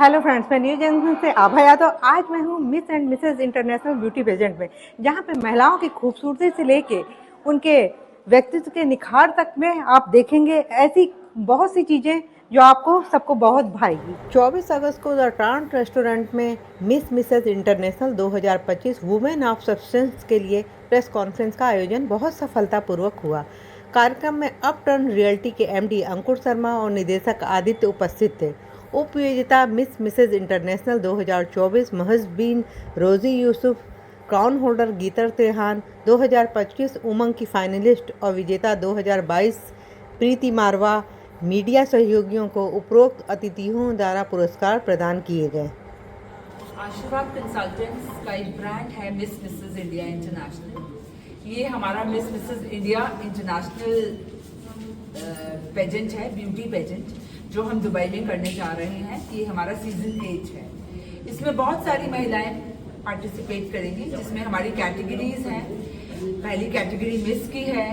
Hello friends, मैं new junction से आभा यादव। आज मैं हूँ miss and Mrs international beauty pageant में, जहाँ पे महिलाओं की खूबसूरती से लेके उनके व्यक्तित्व के निखार तक में आप देखेंगे ऐसी बहुत सी चीज़ें जो आपको सबको बहुत भाएगी। 24 अगस्त को द ट्रांट रेस्टोरेंट में miss Mrs international 2025 women of substance के लिए प्रेस कॉन्फ्रेंस का आयोजन बहुत सफलतापूर्वक हुआ। कार्यक्रम में अपटर्न रियल्टी के एमडी अंकुर शर्मा और निदेशक आदित्य उपस्थित थे। उप विजेता मिस मिसेज इंटरनेशनल 2024 महज बीन रोजी यूसुफ, क्राउन होल्डर गीतर त्रेहान, 2025 उमंग की फाइनलिस्ट और विजेता 2022 प्रीति मारवा। मीडिया सहयोगियों को उपरोक्त अतिथियों द्वारा पुरस्कार प्रदान किए गए। आशीर्वाद कंसल्टेंट्स का एक ब्रांड है मिस मिसेज इंडिया इंटरनेशनल। ये हमारा miss Mrs India international pageant है, ब्यूटी पेजेंट, जो हम दुबई में करने जा रहे हैं। ये हमारा सीजन 8 है। इसमें बहुत सारी महिलाएं पार्टिसिपेट करेंगी, जिसमें हमारी कैटेगरीज हैं। पहली कैटेगरी मिस की है,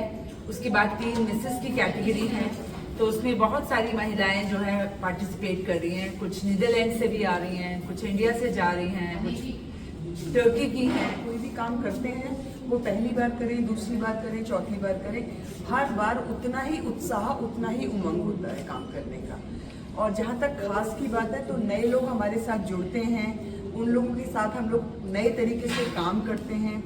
उसके बाद 3 मिसेस की कैटेगरी है। तो उसमें बहुत सारी महिलाएं जो है पार्टिसिपेट कर रही हैं। कुछ नीदरलैंड से भी आ रही हैं, कुछ इंडिया से जा रही हैं, कुछ टर्की की हैं। कोई भी काम करते हैं वो पहली बार करें, दूसरी बार करें, चौथी बार करें, हर बार उतना ही उत्साह, उतना ही उमंग होता है काम करने का। और जहाँ तक खास की बात है तो नए लोग हमारे साथ जुड़ते हैं, उन लोगों के साथ हम लोग नए तरीके से काम करते हैं।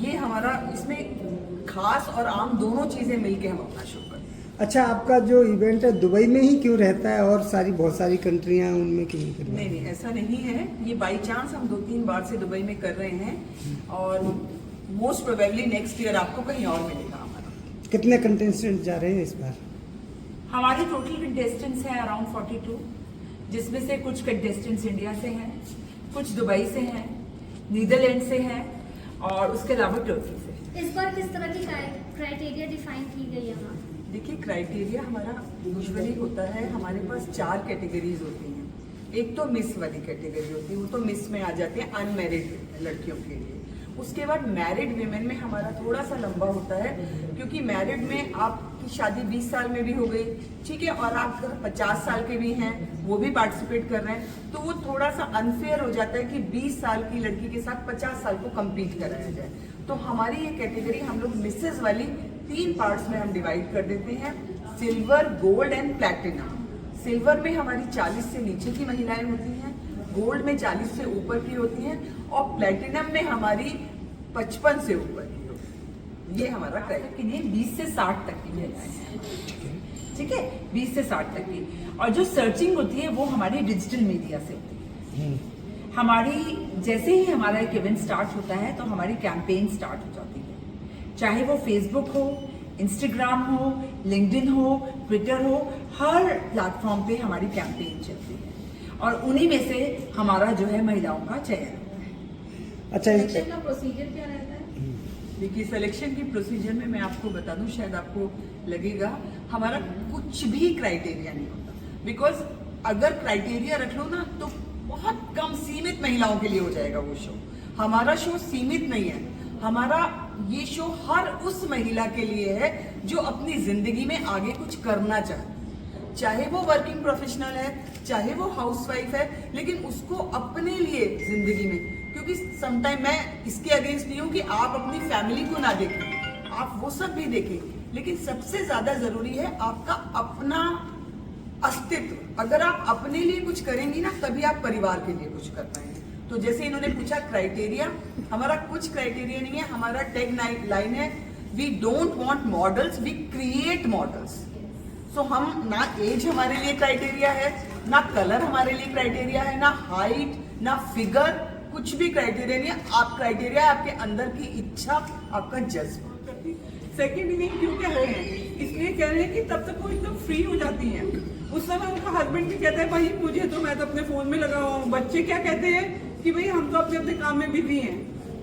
ये हमारा इसमें खास और आम दोनों चीज़ें मिलके हम अपना शो करते हैं। अच्छा, आपका जो इवेंट है दुबई में ही क्यों रहता है और बहुत सारी कंट्रियां हैं उनमें क्यों नहीं करते? नहीं, ऐसा नहीं है। ये बाई चांस हम 2-3 बार से दुबई में कर रहे हैं और मोस्ट प्रोबेबली नेक्स्ट ईयर आपको कहीं और मिलेगा हमारा। कितने कंटेस्टेंट जा रहे हैं इस बार? हमारे टोटल कंटेस्टेंट्स हैं अराउंड 42, जिसमें से कुछ कंटेस्टेंट्स इंडिया से हैं, कुछ दुबई से हैं, नीदरलैंड से हैं और उसके अलावा टर्की से। इस बार किस तरह की क्राइटेरिया डिफाइन की गई है वहाँ? देखिए, क्राइटेरिया हमारा यूजुअली होता है, हमारे पास 4 कैटेगरीज होती हैं। एक तो मिस वाली कैटेगरी होती है, वो तो मिस में आ जाती है अनमैरिड लड़कियों के लिए। उसके बाद मैरिड वीमेन में हमारा थोड़ा सा लंबा होता है, क्योंकि मैरिड में आपकी शादी 20 साल में भी हो गई, ठीक है, और आप अगर 50 साल के भी हैं वो भी पार्टिसिपेट कर रहे हैं, तो वो थोड़ा सा अनफेयर हो जाता है कि 20 साल की लड़की के साथ 50 साल को कम्पीट कराया जाए। तो हमारी ये कैटेगरी हम लोग मिसेज वाली 3 पार्ट्स में हम डिवाइड कर देते हैं, silver, gold and platinum. Silver में हमारी 40 से नीचे की महिलाएं होती हैं, गोल्ड में 40 से ऊपर की होती हैं और प्लैटिनम में हमारी 55 से ऊपर की होती है। ये हमारा क्राइटेरिया 20 से 60 तक की महिलाएं हैं, ठीक है, 20 से 60 तक की। और जो सर्चिंग होती है वो हमारी डिजिटल मीडिया से होती है। हमारी जैसे ही हमारा एक इवेंट स्टार्ट होता है तो हमारी कैंपेन स्टार्ट हो जाती है, चाहे वो फेसबुक हो, इंस्टाग्राम हो, लिंक्डइन हो, ट्विटर हो, हर प्लेटफॉर्म पे हमारी कैंपेन चलती है और उन्हीं में से हमारा जो है महिलाओं का चयन होता है। अच्छा, सिलेक्शन का प्रोसीजर क्या रहता है? देखिए, सिलेक्शन की प्रोसीजर में मैं आपको बता दूं, शायद आपको लगेगा हमारा कुछ भी क्राइटेरिया नहीं होता। बिकॉज अगर क्राइटेरिया रख लो ना तो बहुत कम सीमित महिलाओं के लिए हो जाएगा वो शो। हमारा शो सीमित नहीं है, हमारा ये शो हर उस महिला के लिए है जो अपनी जिंदगी में आगे कुछ करना चाहती है, चाहे वो वर्किंग प्रोफेशनल है, चाहे वो हाउसवाइफ है, लेकिन उसको अपने लिए जिंदगी में, क्योंकि समटाइम मैं इसके अगेंस्ट नहीं हूँ कि आप अपनी फैमिली को ना देखें, आप वो सब भी देखें, लेकिन सबसे ज्यादा जरूरी है आपका अपना अस्तित्व। अगर आप अपने लिए कुछ करेंगी ना तभी आप परिवार के लिए कुछ कर पाएंगे। तो जैसे इन्होंने पूछा क्राइटेरिया, हमारा कुछ क्राइटेरिया नहीं है। हमारा टैग लाइन है, we don't want models, we create models. So हम ना एज हमारे लिए क्राइटेरिया है, ना कलर हमारे लिए क्राइटेरिया है, ना हाइट, ना फिगर, कुछ भी क्राइटेरिया नहीं है। आप क्राइटेरिया है आपके अंदर की इच्छा, आपका जज्बा। सेकेंड इनिंग क्यों कह रहे हैं? इसलिए कह रहे हैं कि तब तक वो एकदम फ्री हो जाती हैं। उस समय उनका हस्बैंड भी कहता है भाई मुझे तो, मैं तो अपने फोन में लगा हुआ हूँ। बच्चे क्या कहते हैं कि भाई हम तो अपने अपने काम में बिजी हैं।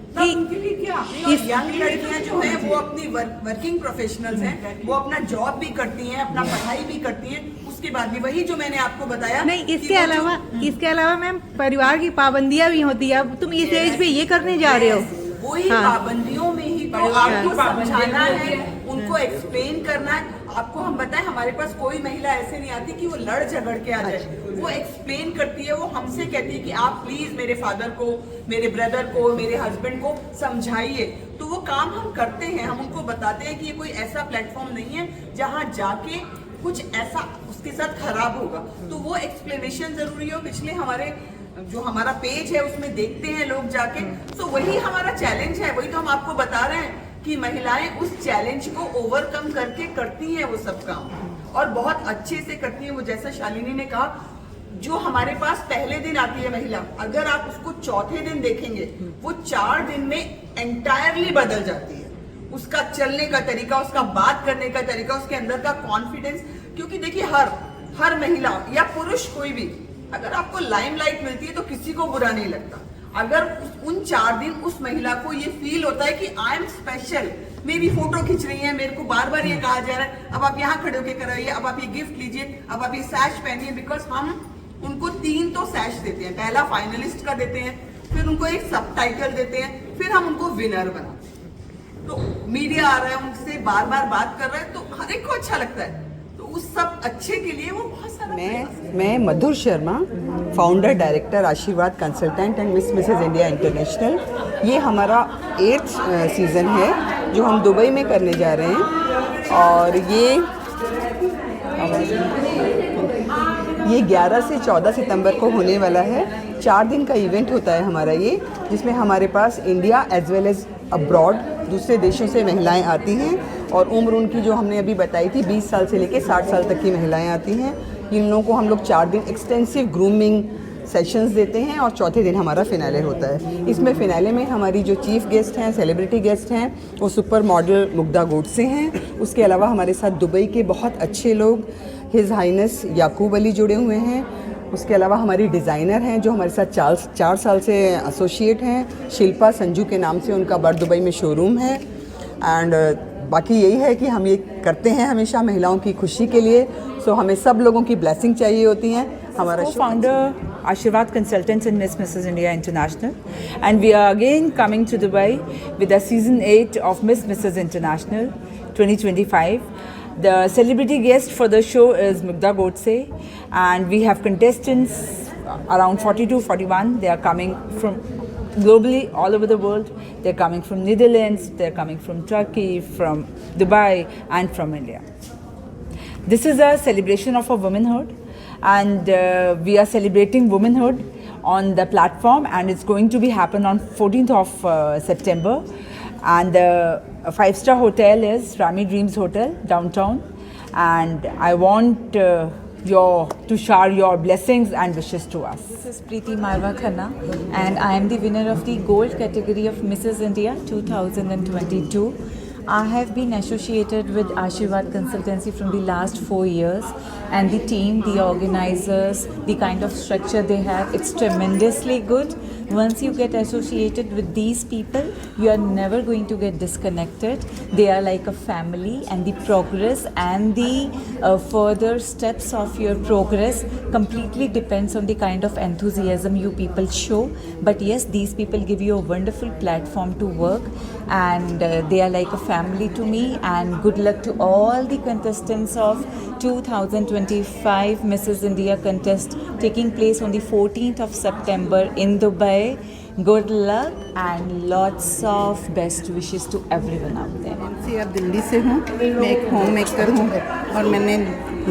तब उनके लिए क्या? यंग लड़कियां जो हैं वो अपनी वर्किंग प्रोफेशनल्स हैं, वो अपना जॉब भी करती हैं, अपना पढ़ाई भी करती हैं, उसके बाद भी वही जो मैंने आपको बताया। नहीं, इसके अलावा मैम परिवार की पाबंदियां भी होती है। अब तुम इस एज पे ये करने जा रहे हो, वही पाबंदियों में ही तो आपको समझाना है, उनको एक्सप्लेन करना है। आपको हम बताएं, हमारे पास कोई महिला ऐसे नहीं आती कि वो लड़ झगड़ के आ जाए। वो एक्सप्लेन करती है, वो हमसे कहती है कि आप प्लीज मेरे फादर को, मेरे ब्रदर को, मेरे हस्बैंड को समझाइए। तो वो काम हम करते हैं, हम उनको बताते हैं कि ये कोई ऐसा प्लेटफॉर्म नहीं है जहाँ जाके कुछ ऐसा उसके साथ खराब होगा। तो वो एक्सप्लेनेशन जरूरी हो। पिछले हमारे जो हमारा पेज है उसमें देखते हैं लोग जाके। तो वही हमारा चैलेंज है, वही तो हम आपको बता रहे हैं कि महिलाएं उस चैलेंज को ओवरकम करके करती हैं वो सब काम, और बहुत अच्छे से करती हैं। वो जैसा शालिनी ने कहा, जो हमारे पास पहले दिन आती है महिला, अगर आप उसको चौथे दिन देखेंगे वो 4 दिन में एंटायरली बदल जाती है। उसका चलने का तरीका, उसका बात करने का तरीका, उसके अंदर का कॉन्फिडेंस। क्योंकि देखिए हर महिला या पुरुष कोई भी, अगर आपको लाइमलाइट मिलती है तो किसी को बुरा नहीं लगता। अगर उन 4 दिन उस महिला को ये फील होता है कि आई एम स्पेशल, मेरी फोटो खींच रही है, मेरे को बार बार ये कहा जा रहा है अब आप यहाँ खड़े होकर कराइए, अब आप ये गिफ्ट लीजिए, अब आप ये सैश पहनिए। बिकॉज हम उनको 3 तो सैश देते हैं, पहला फाइनलिस्ट का देते हैं, फिर उनको एक सबटाइटल देते हैं, फिर हम उनको विनर बनाते हैं। तो मीडिया आ रहा है, उनसे बार बार बात कर रहा है, तो हर एक को अच्छा लगता है। तो उस सब अच्छे के लिए वो बहुत सारा मैं मधुर शर्मा, फाउंडर डायरेक्टर आशीर्वाद consultant and Mrs India international. ये हमारा 8th सीज़न है जो हम दुबई में करने जा रहे हैं, और ये 11 से 14 सितंबर को होने वाला है। 4 दिन का इवेंट होता है हमारा ये, जिसमें हमारे पास India as well as abroad दूसरे देशों से महिलाएं आती हैं, और उम्र उनकी जो हमने अभी बताई थी 20 साल से लेकर 60 साल तक की महिलाएं आती हैं। इन लोगों को हम लोग 4 दिन एक्सटेंसिव ग्रूमिंग सेशंस देते हैं, और चौथे दिन हमारा फिनाले होता है। इसमें फिनाले में हमारी जो चीफ गेस्ट हैं, सेलिब्रिटी गेस्ट हैं, वो सुपर मॉडल मुग्धा गोडसे हैं। उसके अलावा हमारे साथ दुबई के बहुत अच्छे लोग हिज हाइनेस याकूब अली जुड़े हुए हैं। उसके अलावा हमारी डिज़ाइनर हैं जो हमारे साथ 4 साल से एसोसिएट हैं, शिल्पा संजू के नाम से उनका बड़ दुबई में शोरूम है। एंड बाकी यही है कि हम ये करते हैं हमेशा महिलाओं की खुशी के लिए। सो हमें सब लोगों की ब्लेसिंग चाहिए होती हैं। हमारा co-founder Ashirvad Consultants and Mrs. India International, and we are again coming to Dubai with the season 8 of Mrs. International 2025. The celebrity guest for the show is Mugdha Godse, and we have contestants around 42, 41. They are coming from globally, all over the world. They're coming from Netherlands, they're coming from Turkey, from Dubai, and from India. This is a celebration of a womanhood, and we are celebrating womanhood on the platform, and it's going to be happen on 14th of September. And the 5-star hotel is Rami Dreams Hotel downtown, and I want to share your blessings and wishes to us. This is Preeti Marwa Khanna, and I am the winner of the gold category of Mrs. India 2022. I have been associated with Ashirvad Consultancy from the last 4 years, and the team, the organizers, the kind of structure they have, it's tremendously good. Once you get associated with these people, you are never going to get disconnected. They are like a family, and the progress and the further steps of your progress completely depends on the kind of enthusiasm you people show. But yes, these people give you a wonderful platform to work, and they are like a family to me. And good luck to all the contestants of 2025 Mrs. India contest taking place on the 14th of September in Dubai. Good luck and lots of best wishes to everyone out there. अब दिल्ली से हूँ, मैं एक home maker हूँ, और मैंने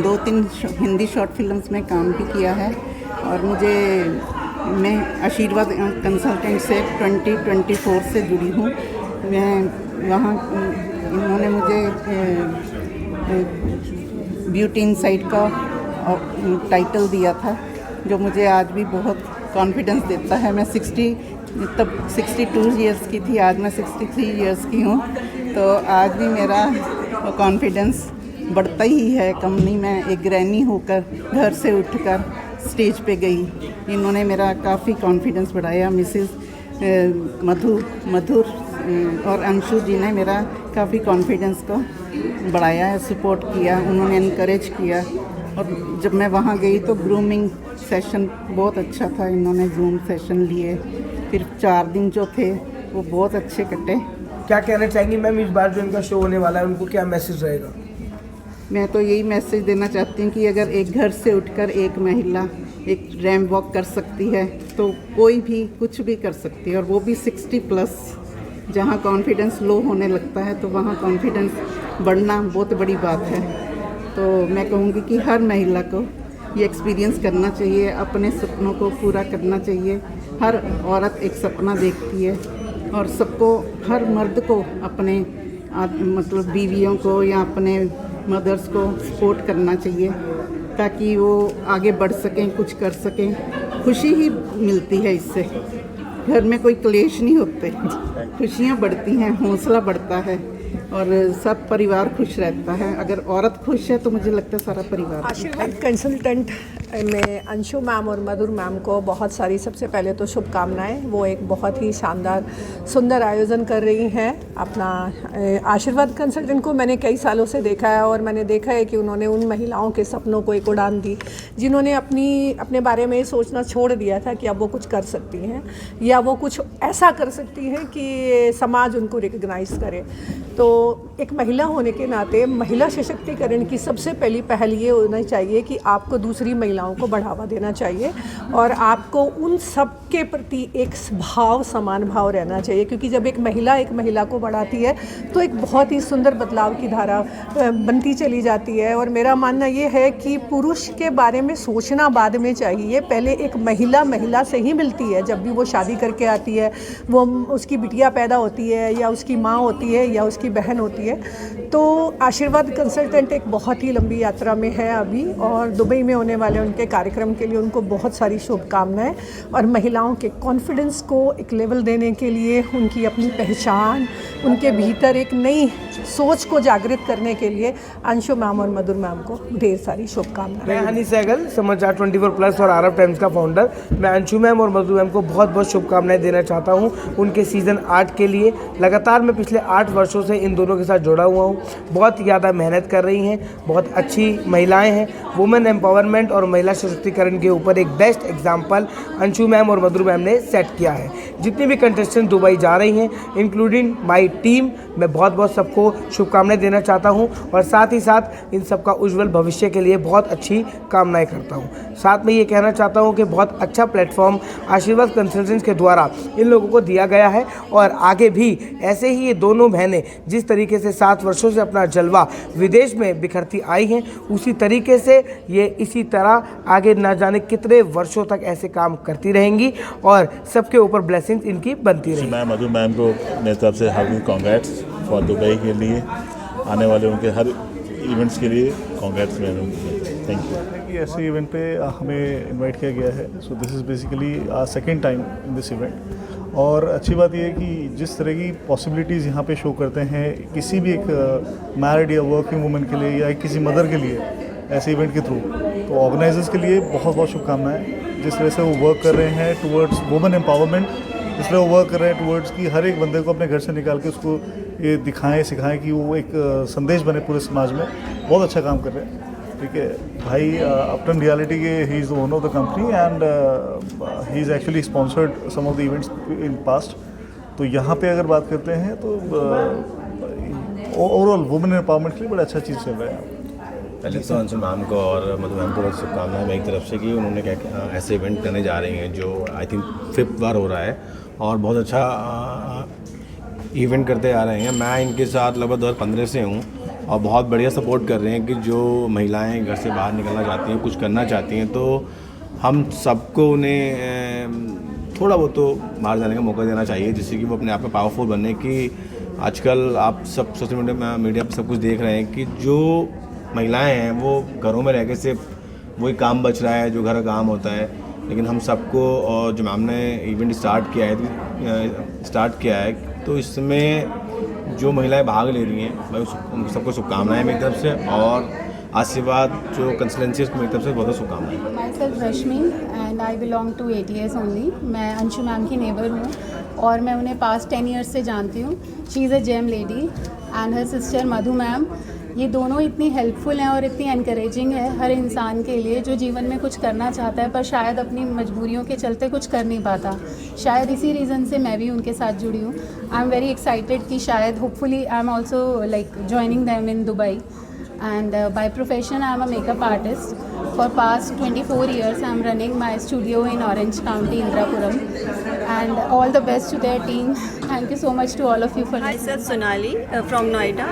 2-3 Hindi short films में काम भी किया है। और मैं आशीर्वाद कंसल्टेंट से 2024 से जुड़ी हूँ। मैं वहाँ इन्होंने मुझे ब्यूटी इनसाइट का टाइटल दिया था, जो मुझे आज भी बहुत कॉन्फिडेंस देता है। मैं 62 इयर्स की थी, आज मैं 63 इयर्स की हूँ, तो आज भी मेरा कॉन्फिडेंस बढ़ता ही है, कम नहीं। मैं एक ग्रैनी होकर घर से उठकर स्टेज पे गई, इन्होंने मेरा काफ़ी कॉन्फिडेंस बढ़ाया। मिसेस मधुर और अंशु जी ने मेरा काफ़ी कॉन्फिडेंस को बढ़ाया है, सपोर्ट किया, उन्होंने इनकरेज किया। और जब मैं वहाँ गई तो ग्रूमिंग सेशन बहुत अच्छा था, इन्होंने जूम सेशन लिए, फिर 4 दिन जो थे वो बहुत अच्छे कटे। क्या कहना चाहेंगी मैम, इस बार जो इनका शो होने वाला है उनको क्या मैसेज रहेगा? मैं तो यही मैसेज देना चाहती हूँ कि अगर एक घर से उठकर एक महिला एक रैंप वॉक कर सकती है तो कोई भी कुछ भी कर सकती है, और वो भी 60+। जहाँ कॉन्फिडेंस लो होने लगता है तो वहाँ कॉन्फिडेंस बढ़ना बहुत बड़ी बात है। तो मैं कहूँगी कि हर महिला को ये एक्सपीरियंस करना चाहिए, अपने सपनों को पूरा करना चाहिए। हर औरत एक सपना देखती है और सबको, हर मर्द को अपने मतलब बीवियों को या अपने मदर्स को सपोर्ट करना चाहिए ताकि वो आगे बढ़ सकें, कुछ कर सकें। खुशी ही मिलती है इससे, घर में कोई क्लेश नहीं होते, खुशियाँ बढ़ती हैं, हौसला बढ़ता है और सब परिवार खुश रहता है। अगर औरत खुश है तो मुझे लगता है सारा परिवार। आशीर्वाद कंसल्टेंट में अंशु मैम और मधुर मैम को बहुत सारी, सबसे पहले तो शुभकामनाएं। वो एक बहुत ही शानदार सुंदर आयोजन कर रही हैं अपना। आशीर्वाद कंसल्टेंट को मैंने कई सालों से देखा है और मैंने देखा है कि उन्होंने उन महिलाओं के सपनों को एक उड़ान दी जिन्होंने अपने बारे में सोचना छोड़ दिया था कि अब वो कुछ कर सकती हैं या वो कुछ ऐसा कर सकती हैं कि समाज उनको रिकग्नाइज़ करे। तो एक महिला होने के नाते महिला सशक्तिकरण की सबसे पहली पहल ये होना चाहिए कि आपको दूसरी महिलाओं को बढ़ावा देना चाहिए और आपको उन सब के प्रति एक भाव, समान भाव रहना चाहिए, क्योंकि जब एक महिला को बढ़ाती है तो एक बहुत ही सुंदर बदलाव की धारा बनती चली जाती है। और मेरा मानना ये है कि पुरुष के बारे में सोचना बाद में चाहिए, पहले एक महिला से ही मिलती है। जब भी वो शादी करके आती है, वो उसकी बिटिया पैदा होती है या उसकी माँ होती है या उसकी बहन होती है। तो आशीर्वाद कंसल्टेंट एक बहुत ही लंबी यात्रा में है अभी, और दुबई में होने वाले उनके कार्यक्रम के लिए उनको बहुत सारी शुभकामनाएं। और महिलाओं के कॉन्फिडेंस को एक लेवल देने के लिए, उनकी अपनी पहचान, उनके भीतर एक नई सोच को जागृत करने के लिए अंशु मैम और मधुर मैम को ढेर सारी शुभकामनाएं। मैं हनी सहगल, समाचार 24+ और अरब टाइम्स का फाउंडर। मैं अंशु मैम और मधुर मैम को बहुत बहुत शुभकामनाएं देना चाहता हूं उनके सीज़न 8 के लिए। लगातार मैं पिछले 8 वर्षों से इन दोनों के साथ जुड़ा हुआ हूं। बहुत ज़्यादा मेहनत कर रही हैं, बहुत अच्छी महिलाएं हैं। वुमेन एम्पावरमेंट और महिला सशक्तिकरण के ऊपर एक बेस्ट एग्जाम्पल अंशु मैम और मधुर मैम ने सेट किया है। जितनी भी कंटेस्टेंट दुबई जा रही हैं, इंक्लूडिंग माई टीम, मैं बहुत बहुत सबको शुभकामनाएं देना चाहता हूं और साथ ही साथ इन सबका उज्जवल भविष्य के लिए बहुत अच्छी कामनाएं करता हूं। साथ में ये कहना चाहता हूं कि बहुत अच्छा प्लेटफॉर्म आशीर्वाद कंसल्टेंट्स के द्वारा इन लोगों को दिया गया है और आगे भी ऐसे ही ये दोनों बहनें जिस तरीके से 7 वर्षों से अपना जलवा विदेश में बिखरती आई हैं, उसी तरीके से ये इसी तरह आगे ना जाने कितने वर्षों तक ऐसे काम करती रहेंगी और सबके ऊपर ब्लेसिंग्स इनकी बनती रहेंगी। मैं मधु मैम को मेरी तरफ से हार्दिक कांग्रेट्स फॉर दुबई के लिए, आने वाले उनके हर इवेंट्स के लिए कांग्रेट्स मैम, थैंक यू। ऐसे इवेंट पे हमें इनवाइट किया गया है, so this is basically second time in this event. और अच्छी बात यह है कि जिस तरह की पॉसिबिलिटीज़ यहाँ पे शो करते हैं किसी भी एक मैरिड या वर्किंग वुमेन के लिए या किसी मदर के लिए ऐसे इवेंट के थ्रू, तो ऑर्गेनाइजर्स के लिए बहुत बहुत शुभकामनाएं। जिस तरह से वो वर्क कर रहे हैं टुवर्ड्स वुमेन एम्पावरमेंट, जिस तरह वो वर्क कर रहे हैं टुवर्ड्स कि हर एक बंदे को अपने घर से निकाल के उसको ये दिखाएं, सिखाएं कि वो एक संदेश बने पूरे समाज में, बहुत अच्छा काम कर रहे हैं। ठीक है भाई, अपटन रियलिटी के he is the owner of the company and he is actually sponsored some of the events in past. तो यहाँ पे अगर बात करते हैं तो ओवरऑल वुमेन एम्पावरमेंट के लिए बड़ा अच्छा चीज़ चल रहा है। पहले तो अंशु मैम को और मधु मैम को बहुत शुभकामनाएं मेरी तरफ से कि उन्होंने क्या ऐसे इवेंट करने जा रही हैं जो आई थिंक 5th बार हो रहा है और बहुत अच्छा इवेंट करते आ रहे हैं। मैं इनके साथ लगभग 2015 से हूँ और बहुत बढ़िया सपोर्ट कर रहे हैं कि जो महिलाएं घर से बाहर निकलना चाहती हैं, कुछ करना चाहती हैं, तो हम सबको उन्हें थोड़ा बहुत तो बाहर जाने का मौका देना चाहिए जिससे कि वो अपने आप में पावरफुल बने। कि आजकल आप सब सोशल मीडिया पर सब कुछ देख रहे हैं कि जो महिलाएं हैं वो घरों में रह के सिर्फ वही काम बच रहा है जो घर का काम होता है, लेकिन हम सबको, और जो मैम ने इवेंट स्टार्ट किया है तो इसमें जो महिलाएं भाग ले रही हैं मैं उनको सबको शुभकामनाएं मेरी तरफ से, और आशीर्वाद जो कंसल्टेंसी है मेरी तरफ से बहुत शुभकामनाएं। Myself Rashmi and I belong to ATS only. मैं अंशु मैम की नेबर हूँ और मैं उन्हें पास्ट 10 ईयर्स से जानती हूँ। She is a gem lady and her sister Madhu ma'am, ये दोनों इतनी हेल्पफुल हैं और इतनी एनकरेजिंग है हर इंसान के लिए जो जीवन में कुछ करना चाहता है पर शायद अपनी मजबूरियों के चलते कुछ कर नहीं पाता। शायद इसी रीज़न से मैं भी उनके साथ जुड़ी हूँ। आई एम वेरी एक्साइटेड कि शायद hopefully I am also like joining them in Dubai. and by profession I am a makeup artist. For past 24 years I am running my studio in Orange County, Indirapuram, and all the best to their team. Thank you so much to all of you for hi sir, Sonali from Noida,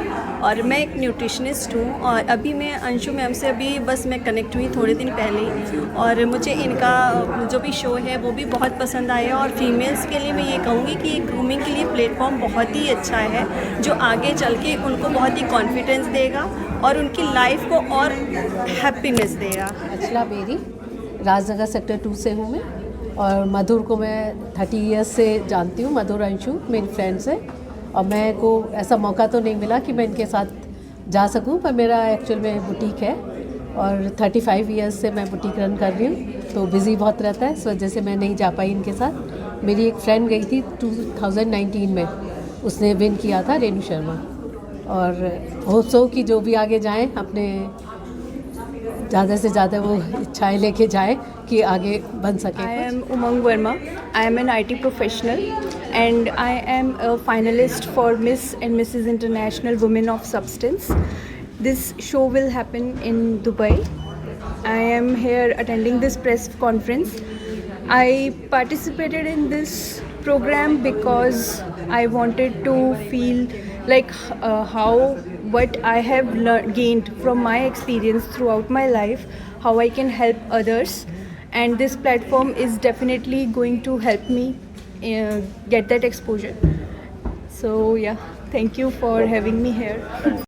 और मैं एक nutritionist हूँ। और अभी मैं Anshu ma'am से अभी बस मैं कनेक्ट हुई थोड़े दिन पहले, और मुझे इनका जो भी शो है वो भी बहुत पसंद आया। और फीमेल्स के लिए मैं ये कहूँगी कि ग्रूमिंग के लिए प्लेटफॉर्म बहुत ही अच्छा है, जो आगे चल के उनको बहुत ही कॉन्फिडेंस देगा और उनकी लाइफ को और हैप्पीनेस देगा। अचला बेरी, राजनगर सेक्टर 2 से हूँ मैं, और मधुर को मैं 30 इयर्स से जानती हूँ। मधुर अंशु मेरी फ्रेंड्स है, और मैं को ऐसा मौका तो नहीं मिला कि मैं इनके साथ जा सकूँ, पर मेरा एक्चुअल में बुटीक है और 35 इयर्स से मैं बुटीक रन कर रही हूँ, तो बिज़ी बहुत रहता है, इस वजह से मैं नहीं जा पाई इनके साथ। मेरी एक फ्रेंड गई थी 2019 में, उसने विन किया था, रेणु शर्मा, और होप सो कि जो भी आगे जाएं अपने ज़्यादा से ज़्यादा वो इच्छाएं लेके जाए कि आगे बन सके। I am Umang Verma. I am an IT professional and I am a finalist for Miss and Mrs. International Women of Substance. This show will happen in Dubai. I am here attending this press conference. I participated in this program because I wanted to feel like what I have gained from my experience throughout my life, how I can help others, and this platform is definitely going to help me get that exposure. So yeah, thank you for having me here.